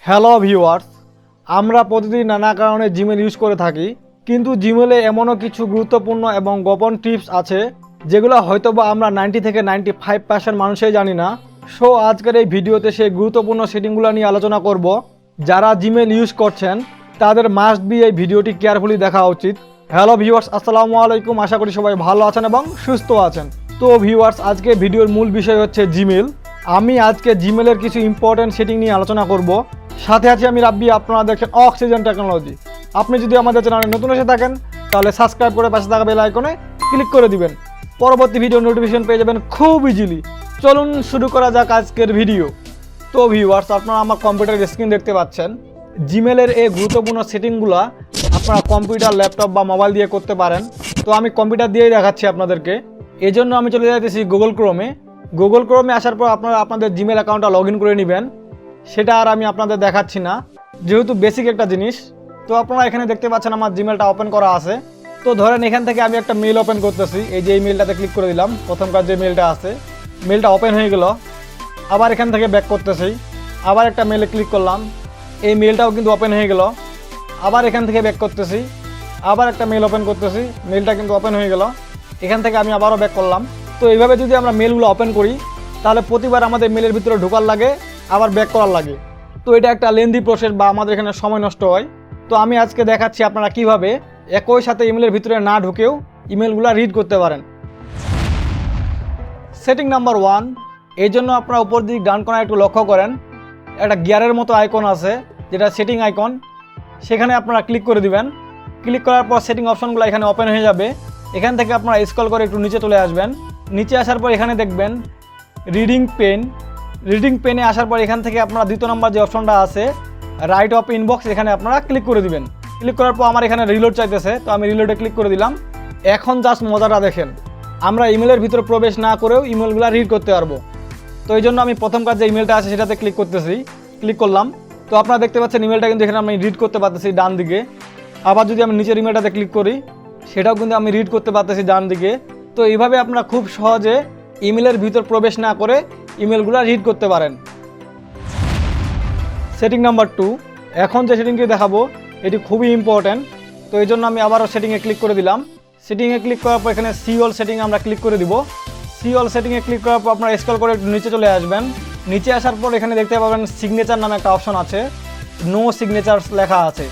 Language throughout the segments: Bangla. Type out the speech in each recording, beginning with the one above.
হ্যালো ভিউয়ার্স, আমরা প্রতিদিন নানা কারণে জিমেল ইউজ করে থাকি, কিন্তু জিমেলে এমনও কিছু গুরুত্বপূর্ণ এবং গোপন টিপস আছে যেগুলো হয়তোবা আমরা 90 থেকে 95% মানুষই জানি না। সো আজকের এই ভিডিওতে সেই গুরুত্বপূর্ণ সেটিংগুলো নিয়ে আলোচনা করব। যারা জিমেল ইউজ করছেন তাদের মাস্ট বি এই ভিডিওটি কেয়ারফুলি দেখা উচিত। হ্যালো ভিউয়ার্স, আসসালামু আলাইকুম। আশা করি সবাই ভালো আছেন এবং সুস্থ আছেন। তো ভিউয়ার্স, আজকে ভিডিওর মূল বিষয় হচ্ছে জিমেল। আমি আজকে জিমেলের কিছু ইম্পর্টেন্ট সেটিং নিয়ে আলোচনা করব। সাথে আছি আমি রাব্বি, আপনারা দেখছেন অক্সিজেন টেকনোলজি। আপনি যদি আমাদের চ্যানেলে নতুন এসে থাকেন তাহলে সাবস্ক্রাইব করে পাশে থাকা বেল আইকনে ক্লিক করে দিবেন, পরবর্তী ভিডিও নোটিফিকেশন পেয়ে যাবেন খুব ইজিলি। চলুন শুরু করা যাক আজকের ভিডিও। তো ভিউয়ার্স, আপনারা আমার কম্পিউটারের স্ক্রিন দেখতে পাচ্ছেন। জিমেলের এই গুরুত্বপূর্ণ সেটিংগুলো আপনারা কম্পিউটার, ল্যাপটপ বা মোবাইল দিয়ে করতে পারেন। তো আমি কম্পিউটার দিয়েই দেখাচ্ছি আপনাদেরকে। এই জন্য আমি চলে যাইতেছি গুগল ক্রোমে আসার পর আপনারা আপনাদের জিমেল অ্যাকাউন্টটা লগ ইন করে নেবেন। সেটা আর আমি আপনাদের দেখাচ্ছি না, যেহেতু বেসিক একটা জিনিস। তো আপনারা এখানে দেখতে পাচ্ছেন আমার জিমেলটা ওপেন করা আছে। তো ধরেন এখান থেকে আমি একটা মেল ওপেন করতেছি। এই যে এই মেলটাতে ক্লিক করে দিলাম, প্রথমকার যে মেলটা আছে, মেলটা ওপেন হয়ে গেল। আবার এখান থেকে ব্যাক করতেছি, আবার একটা মেলে ক্লিক করলাম, এই মেলটাও কিন্তু ওপেন হয়ে গেল। আবার এখান থেকে ব্যাক করতেছি, আবার একটা মেল ওপেন করতেছি, মেলটা কিন্তু ওপেন হয়ে গেল। এখান থেকে আমি আবারও ব্যাক করলাম। তো এইভাবে যদি আমরা মেলগুলো ওপেন করি তাহলে প্রতিবার আমাদের মেলের ভিতরে ঢোকার লাগে, আবার ব্যাক করার লাগে। তো এটা একটা লেন্দি প্রসেস বা আমাদের এখানে সময় নষ্ট হয়। তো আমি আজকে দেখাচ্ছি আপনারা কিভাবে একই সাথে ইমেলের ভিতরে না ঢুকেও ইমেলগুলো রিড করতে পারেন। সেটিং নাম্বার 1, এই জন্য আপনারা উপর দিক ডান কোণায় একটু লক্ষ্য করেন, একটা গিয়ারের মতো আইকন আছে যেটা সেটিং আইকন। সেখানে আপনারা ক্লিক করে দিবেন। ক্লিক করার পর সেটিং অপশনগুলো এখানে ওপেন হয়ে যাবে। এখান থেকে আপনারা স্ক্রল করে একটু নিচে চলে আসবেন। নিচে আসার পর এখানে দেখবেন রিডিং পেনে আসার পর এখান থেকে আপনারা দ্বিতীয় নম্বর যে অপশনটা আছে রাইট অফ ইনবক্স, এখানে আপনারা ক্লিক করে দিবেন। ক্লিক করার পর আমার এখানে রিলোড চাইতেছে, তো আমি রিলোডে ক্লিক করে দিলাম। এখন জাস্ট মজাটা দেখেন, আমরা ইমেলের ভিতরে প্রবেশ না করেও ইমেলগুলো রিড করতে পারবো। তো এই জন্য আমি প্রথমকার যে ইমেলটা আছে সেটাতে ক্লিক করলাম। তো আপনারা দেখতে পাচ্ছেন ইমেলটা কিন্তু এখানে আমি রিড করতে পারতেছি ডান দিকে। আবার যদি আমি নিচের ইমেলটাতে ক্লিক করি সেটাও কিন্তু আমি রিড করতে পারতেছি ডান দিকে। তো এইভাবে আপনারা খুব সহজে ইমেলের ভিতর প্রবেশ না করে ইমেলগুলো রিড করতে পারেন। সেটিং নাম্বার 2, এখন যে সেটিংটি দেখাবো এটি খুবই ইম্পর্ট্যান্ট। তো এই জন্য আমি আবারও সেটিংয়ে ক্লিক করে দিলাম। সেটিংয়ে ক্লিক করার পর এখানে সি অল সেটিং আমরা ক্লিক করে দিব। সি অল সেটিংয়ে ক্লিক করার পর আপনারা স্ক্রল করে একটু নিচে চলে আসবেন। নিচে আসার পর এখানে দেখতে পাবেন সিগনেচার নামে একটা অপশন আছে, নো সিগনেচার্স লেখা আছে।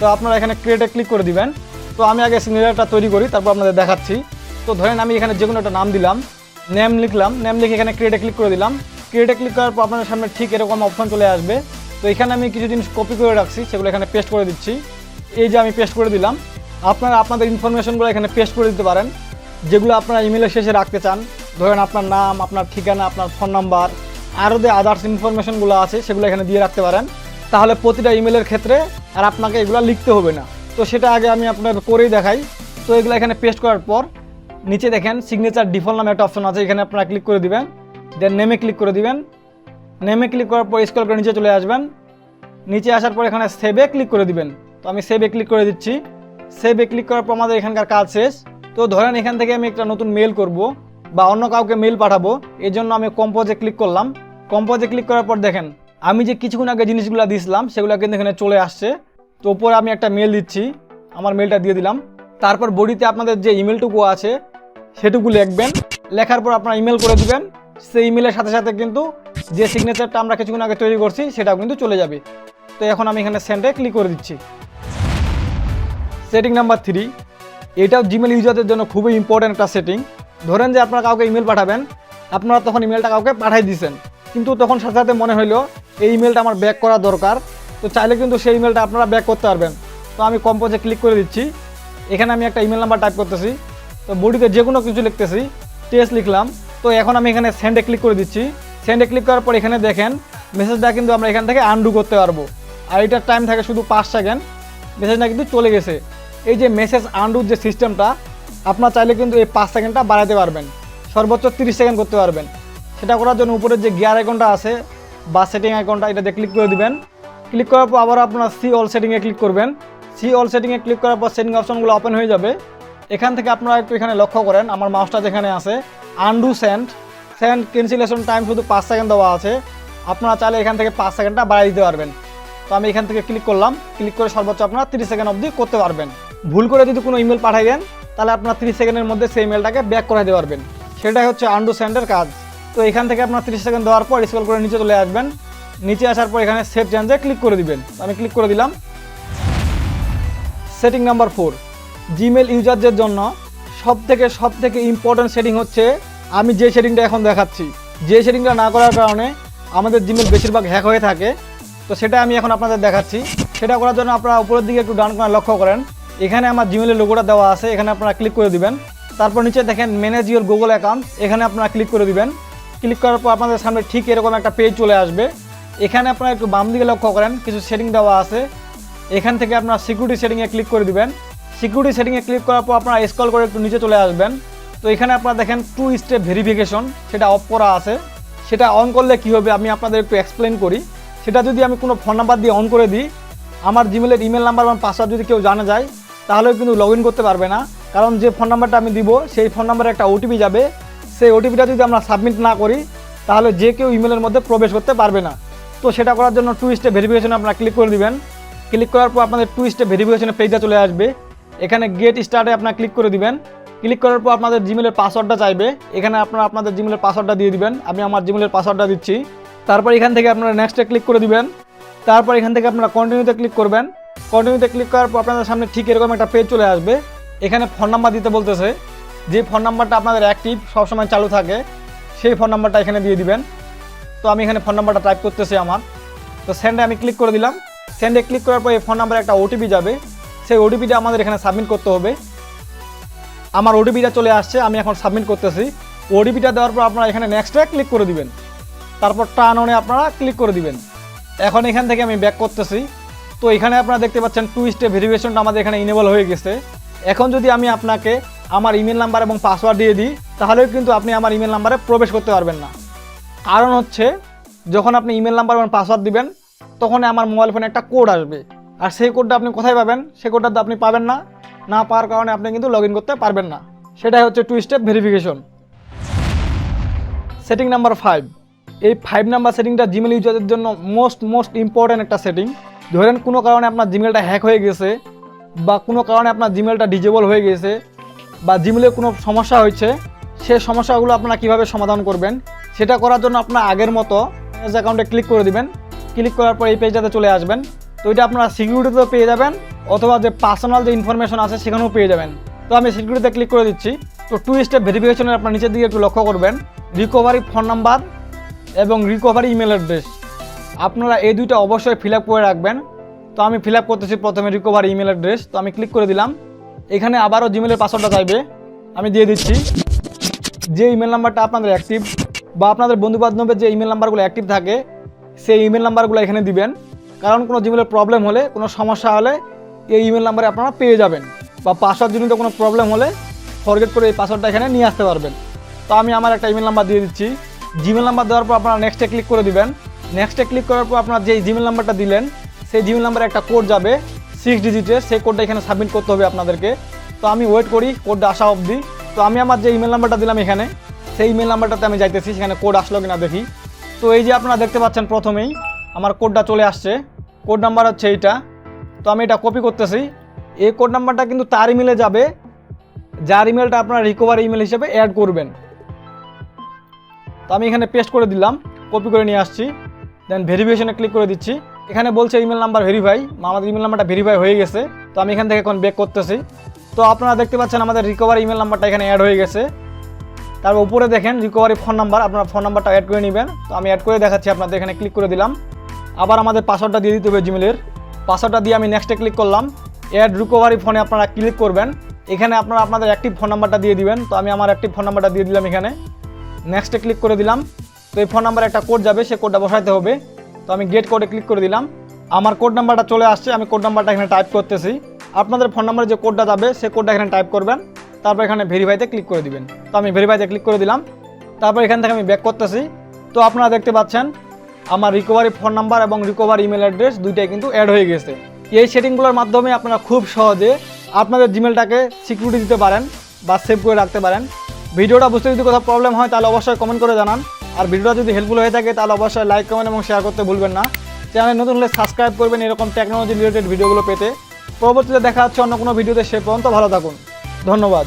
তো আপনারা এখানে ক্রিয়েটে ক্লিক করে দিবেন। তো আমি আগে সিগনেচারটা তৈরি করি, তারপর আপনাদের দেখাচ্ছি। তো ধরেন আমি এখানে যে কোনো একটা নাম দিলাম, নেম লিখলাম, নেম লিখে এখানে ক্রিয়েটে ক্লিক করে দিলাম। ক্রিয়েটে ক্লিক করার পর আপনাদের সামনে ঠিক এরকম অপশন চলে আসবে। তো এখানে আমি কিছু জিনিস কপি করে রাখছি, সেগুলো এখানে পেস্ট করে দিচ্ছি। এই যে আমি পেস্ট করে দিলাম। আপনারা আপনাদের ইনফরমেশনগুলো এখানে পেস্ট করে দিতে পারেন, যেগুলো আপনারা ইমেলের শেষে রাখতে চান। ধরেন আপনার নাম, আপনার ঠিকানা, আপনার ফোন নাম্বার, আরও যে আদার্স ইনফরমেশনগুলো আছে সেগুলো এখানে দিয়ে রাখতে পারেন। তাহলে প্রতিটা ইমেলের ক্ষেত্রে আর আপনাকে এগুলো লিখতে হবে না। তো সেটা আগে আমি আপনাদের করেই দেখাই। তো এগুলো এখানে পেস্ট করার পর নিচে দেখেন সিগনেচার ডিফল্ট নামে একটা অপশন আছে, এখানে আপনারা ক্লিক করে দিবেন। দেন নেমে ক্লিক করে দিবেন। নেমে ক্লিক করার পর স্ক্রল করে নিচে চলে আসবেন। নিচে আসার পর এখানে সেভে ক্লিক করে দিবেন। তো আমি সেভে ক্লিক করে দিচ্ছি। সেভে ক্লিক করার পর আমাদের এখানকার কাজ শেষ। তো ধরেন এখান থেকে আমি একটা নতুন মেল করব বা অন্য কাউকে মেল পাঠাবো, এই জন্য আমি কম্পোজে ক্লিক করলাম। কম্পোজে ক্লিক করার পর দেখেন আমি যে কিছুক্ষণ আগে জিনিসগুলো দিয়েছিলাম সেগুলো কিন্তু এখানে চলে আসছে। তো উপরে আমি একটা মেল দিচ্ছি, আমার মেলটা দিয়ে দিলাম। তারপর বডিতে আপনাদের যে ইমেলটুকু আছে সেটুকু লিখবেন। লেখার পর আপনারা ইমেল করে দিবেন। সেই ইমেলের সাথে সাথে কিন্তু যে সিগনেচারটা আমরা কিছুক্ষণ আগে তৈরি করছি সেটাও কিন্তু চলে যাবে। তো এখন আমি এখানে সেন্ডে ক্লিক করে দিচ্ছি। সেটিং নাম্বার 3, এটাও জিমেল ইউজারদের জন্য খুবই ইম্পর্ট্যান্ট একটা সেটিং। ধরেন যে আপনারা কাউকে ইমেল পাঠাবেন, আপনারা তখন ইমেলটা কাউকে পাঠাই দিয়েছেন, কিন্তু তখন সাথে সাথে মনে হইলো এই ইমেলটা আমার ব্যাক করা দরকার। তো চাইলে কিন্তু সেই ইমেলটা আপনারা ব্যাক করতে পারবেন। তো আমি কম্পোজে ক্লিক করে দিচ্ছি। এখানে আমি একটা ইমেল নাম্বার টাইপ করতেছি। তো বডিতে যে কোনো কিছু লিখতেছি, টেস্ট লিখলাম। তো এখন আমি এখানে সেন্ডে ক্লিক করে দিচ্ছি। সেন্ডে ক্লিক করার পর এখানে দেখেন মেসেজটা কিন্তু আমরা এখান থেকে আনডু করতে পারবো। আর এটার টাইম থাকে শুধু 5 সেকেন্ড। মেসেজটা কিন্তু চলে গেছে। এই যে মেসেজ আনডুর যে সিস্টেমটা, আপনারা চাইলে কিন্তু এই 5 সেকেন্ডটা বাড়াতে পারবেন, সর্বোচ্চ 30 সেকেন্ড করতে পারবেন। সেটা করার জন্য উপরের যে গিয়ার আইকনটা আছে বা সেটিং আইকনটা, এটাতে ক্লিক করে দিবেন। ক্লিক করার পর আবার আপনারা সি অল সেটিংয়ে ক্লিক করবেন। সি অল সেটিংয়ে ক্লিক করার পর সেটিং অপশনগুলো ওপেন হয়ে যাবে। এখান থেকে আপনারা একটু এখানে লক্ষ্য করেন, আমার মাউসটা যেখানে আছে আনডু সেন্ড ক্যান্সেলেশন টাইম শুধু 5 সেকেন্ড দেওয়া আছে। আপনারা চাইলে এখান থেকে 5 সেকেন্ডটা বাড়াই দিতে পারবেন। তো আমি এখান থেকে ক্লিক করলাম, ক্লিক করে সর্বোচ্চ আপনারা 30 সেকেন্ড অবধি করতে পারবেন। ভুল করে যদি কোনো ইমেল পাঠাই দেন তাহলে আপনার 30 সেকেন্ডের মধ্যে সেই ইমেলটাকে ব্যাক করে দিতে পারবেন। সেটাই হচ্ছে আনডু সেন্ডের কাজ। তো এখান থেকে আপনার 30 সেকেন্ড দেওয়ার পর স্ক্রল করে নিচে চলে আসবেন। নিচে আসার পর এখানে সেভ চেঞ্জে ক্লিক করে দিবেন। আমি ক্লিক করে দিলাম। সেটিং নাম্বার 4, জিমেল ইউজারদের জন্য সব থেকে ইম্পর্টেন্ট সেটিং হচ্ছে আমি যে সেটিংটা এখন দেখাচ্ছি। যে সেটিংটা না করার কারণে আমাদের জিমেল বেশিরভাগ হ্যাক হয়ে থাকে। তো সেটা আমি এখন আপনাদের দেখাচ্ছি। সেটা করার জন্য আপনারা উপরের দিকে একটু ডান কোণায় লক্ষ্য করেন, এখানে আমার জিমেলের লোগোটা দেওয়া আছে, এখানে আপনারা ক্লিক করে দিবেন। তারপর নিচে দেখেন ম্যানেজ ইওর গুগল অ্যাকাউন্ট, এখানে আপনারা ক্লিক করে দিবেন। ক্লিক করার পর আপনাদের সামনে ঠিক এরকম একটা পেজ চলে আসবে। এখানে আপনারা একটু বাম দিকে লক্ষ্য করেন, কিছু সেটিং দেওয়া আছে। এখান থেকে আপনারা সিকিউরিটি সেটিংয়ে ক্লিক করে দিবেন। সিকিউরিটি সেটিংয়ে ক্লিক করার পর আপনারা স্ক্রল করে একটু নিচে চলে আসবেন। তো এখানে আপনারা দেখেন 2 স্টেপ ভেরিফিকেশন, সেটা অফ করা আছে। সেটা অন করলে কী হবে আমি আপনাদের একটু এক্সপ্লেন করি। সেটা যদি আমি কোনো ফোন নাম্বার দিয়ে অন করে দিই, আমার জিমেলের ইমেল নাম্বার এবং পাসওয়ার্ড যদি কেউ জানা যায় তাহলেও কিন্তু লগ ইন করতে পারবে না। কারণ যে ফোন নাম্বারটা আমি দিব সেই ফোন নাম্বারে একটা ওটিপি যাবে। সেই ওটিপিটা যদি আমরা সাবমিট না করি তাহলে যে কেউ ইমেলের মধ্যে প্রবেশ করতে পারবে না। তো সেটা করার জন্য 2 স্টেপ ভেরিফিকেশনে আপনারা ক্লিক করে দিবেন। ক্লিক করার পর আপনাদের 2 স্টেপ ভেরিফিকেশনের পেজটা চলে আসবে। এখানে গেট স্টার্টে আপনারা ক্লিক করে দিবেন। ক্লিক করার পর আপনাদের জিমেলের পাসওয়ার্ডটা চাইবে, এখানে আপনারা আপনাদের জিমেলের পাসওয়ার্ডটা দিয়ে দিবেন। আমি আমার জিমেলের পাসওয়ার্ডটা দিচ্ছি। তারপর এখান থেকে আপনারা নেক্সটে ক্লিক করে দিবেন। তারপর এখান থেকে আপনারা কন্টিনিউতে ক্লিক করবেন। কন্টিনিউতে ক্লিক করার পর আপনাদের সামনে ঠিক এরকম একটা পেজ চলে আসবে। এখানে ফোন নাম্বার দিতে বলতেছে, যে ফোন নাম্বারটা আপনাদের অ্যাক্টিভ সবসময় চালু থাকে সেই ফোন নাম্বারটা এখানে দিয়ে দিবেন। তো আমি এখানে ফোন নাম্বারটা টাইপ করতেছি আমার। তো সেন্ডে আমি ক্লিক করে দিলাম। সেন্ডে ক্লিক করার পর এই ফোন নাম্বারে একটা ওটিপি যাবে, সেই ওটিপিটা আমাদের এখানে সাবমিট করতে হবে। আমার ওটিপিটা চলে আসছে, আমি এখন সাবমিট করতেছি। ওটিপিটা দেওয়ার পর আপনারা এখানে নেক্সটে ক্লিক করে দিবেন। তারপর টার্ন অনে আপনারা ক্লিক করে দিবেন। এখন এখান থেকে আমি ব্যাক করতেছি। তো এখানে আপনারা দেখতে পাচ্ছেন 2 স্টেপ ভেরিফিকেশনটা আমাদের এখানে ইনেবল হয়ে গেছে। এখন যদি আমি আপনাকে আমার ইমেল নাম্বার এবং পাসওয়ার্ড দিয়ে দিই তাহলেও কিন্তু আপনি আমার ইমেল নাম্বারে প্রবেশ করতে পারবেন না। কারণ হচ্ছে যখন আপনি ইমেল নাম্বার এবং পাসওয়ার্ড দিবেন তখন আমার মোবাইল ফোনে একটা কোড আসবে, আর সেই কোডটা আপনি কোথায় পাবেন? সেই কোডটা তো আপনি পাবেন না, না পাওয়ার কারণে আপনি কিন্তু লগ ইন করতে পারবেন না। সেটাই হচ্ছে 2 স্টেপ ভেরিফিকেশন। সেটিং নাম্বার 5, এই 5 নাম্বার সেটিংটা জিমেল ইউজারদের জন্য মোস্ট ইম্পর্ট্যান্ট একটা সেটিং। ধরেন কোনো কারণে আপনার জিমেলটা হ্যাক হয়ে গেছে, বা কোনো কারণে আপনার জিমেলটা ডিজেবল হয়ে গেছে, বা জিমেলে কোনো সমস্যা হয়েছে, সেই সমস্যাগুলো আপনারা কীভাবে সমাধান করবেন সেটা করার জন্য আপনার আগের মতো ম্যানেজ অ্যাকাউন্টে ক্লিক করে দিবেন। ক্লিক করার পর এই পেজটাতে চলে আসবেন। তো এটা আপনারা সিকিউরিটিতেও পেয়ে যাবেন, অথবা যে পার্সোনাল যে ইনফরমেশন আছে সেখানেও পেয়ে যাবেন। তো আমি সিকিউরিটিতে ক্লিক করে দিচ্ছি। তো 2 স্টেপ ভেরিফিকেশনের আপনার নিচের দিকে একটু লক্ষ্য করবেন, রিকভারি ফোন নাম্বার এবং রিকভারি ইমেল অ্যাড্রেস, আপনারা এই দুইটা অবশ্যই ফিল আপ করে রাখবেন। তো আমি ফিল আপ করতেছি প্রথমে রিকভারি ইমেল অ্যাড্রেস। তো আমি ক্লিক করে দিলাম। এখানে আবারও জিমেলের পাসওয়ার্ডটা চাইবে, আমি দিয়ে দিচ্ছি। যে ইমেল নাম্বারটা আপনাদের অ্যাক্টিভ বা আপনাদের বন্ধুবান্ধবের যে ইমেল নাম্বারগুলো অ্যাক্টিভ থাকে সেই ইমেল নাম্বারগুলো এখানে দিবেন। কারণ কোনো জিমেলের প্রবলেম হলে, কোনো সমস্যা হলে এই ইমেল নাম্বারে আপনারা পেয়ে যাবেন, বা পাসওয়ার্ড জনিত কোনো প্রবলেম হলে ফরগেট করে এই পাসওয়ার্ডটা এখানে নিয়ে আসতে পারবেন। তো আমি আমার একটা ইমেল নাম্বার দিয়ে দিচ্ছি। জিমেল নাম্বার দেওয়ার পর আপনারা নেক্সটে ক্লিক করে দিবেন। নেক্সটে ক্লিক করার পর আপনার যে জিমেল নাম্বারটা দিলেন সেই জিমেল নাম্বারে একটা কোড যাবে 6 ডিজিটের, সেই কোডটা এখানে সাবমিট করতে হবে আপনাদেরকে। তো আমি ওয়েট করি কোডটা আসা অবধি। তো আমি আমার যে ইমেল নাম্বারটা দিলাম এখানে, সেই ইমেল নাম্বারটাতে আমি যাইতেছি, সেখানে কোড আসলো কিনা দেখি। তো এই যে আপনারা দেখতে পাচ্ছেন প্রথমেই আমার কোডটা চলে আসছে। কোড নাম্বার হচ্ছে এইটা। তো আমি এটা কপি করতেছি। এই কোড নাম্বারটা কিন্তু তার ইমেলে যাবে যার ইমেলটা আপনারা রিকভারি ইমেল হিসেবে অ্যাড করবেন। তো আমি এখানে পেস্ট করে দিলাম, কপি করে নিয়ে আসছি। দেন ভেরিফিকেশনে ক্লিক করে দিচ্ছি। এখানে বলছে ইমেল নাম্বার ভেরিফাই, আমাদের ইমেল নাম্বারটা ভেরিফাই হয়ে গেছে। তো আমি এখান থেকে এখন ব্যাক করতেছি। তো আপনারা দেখতে পাচ্ছেন আমাদের রিকভারি ইমেল নাম্বারটা এখানে অ্যাড হয়ে গেছে। তারপর উপরে দেখেন রিকভারি ফোন নাম্বার, আপনারা ফোন নাম্বারটা অ্যাড করে নেবেন। তো আমি অ্যাড করে দেখাচ্ছি আপনাদের, এখানে ক্লিক করে দিলাম। আবার আমাদের পাসওয়ার্ডটা দিয়ে দিতে হবে জিমেলের। পাসওয়ার্ডটা দিয়ে আমি নেক্সটে ক্লিক করলাম। অ্যাড রিকভারি ফোনে আপনারা ক্লিক করবেন। এখানে আপনারা আপনাদের অ্যাক্টিভ ফোন নাম্বারটা দিয়ে দিবেন। তো আমি আমার অ্যাক্টিভ ফোন নাম্বারটা দিয়ে দিলাম এখানে। নেক্সটে ক্লিক করে দিলাম। তো এই ফোন নাম্বারে একটা কোড যাবে, সেই কোডটা বসাইতে হবে। তো আমি গেট কোডে ক্লিক করে দিলাম। আমার কোড নাম্বারটা চলে আসছে, আমি কোড নাম্বারটা এখানে টাইপ করতেছি। আপনাদের ফোন নাম্বারে যে কোডটা যাবে সেই কোডটা এখানে টাইপ করবেন। তারপর এখানে ভেরিফাইতে ক্লিক করে দিবেন। তো আমি ভেরিফাইতে ক্লিক করে দিলাম। তারপর এখান থেকে আমি ব্যাক করতেছি। তো আপনারা দেখতে পাচ্ছেন আমার রিকভারি ফোন নাম্বার এবং রিকভারি ইমেল অ্যাড্রেস দুইটাই কিন্তু অ্যাড হয়ে গেছে। এই সেটিংগুলোর মাধ্যমে আপনারা খুব সহজে আপনাদের জিমেলটাকে সিকিউরিটি দিতে পারেন বা সেভ করে রাখতে পারেন। ভিডিওটা বুঝতে যদি কোথাও প্রবলেম হয় তাহলে অবশ্যই কমেন্ট করে জানান। আর ভিডিওটা যদি হেল্পফুল হয়ে থাকে তাহলে অবশ্যই লাইক, কমেন্ট এবং শেয়ার করতে ভুলবেন না। চ্যানেল নতুন হলে সাবস্ক্রাইব করবেন এরকম টেকনোলজি রিলেটেড ভিডিওগুলো পেতে। পরবর্তীতে দেখা হচ্ছে অন্য কোনো ভিডিওতে, সে পর্যন্ত ভালো থাকুন। ধন্যবাদ।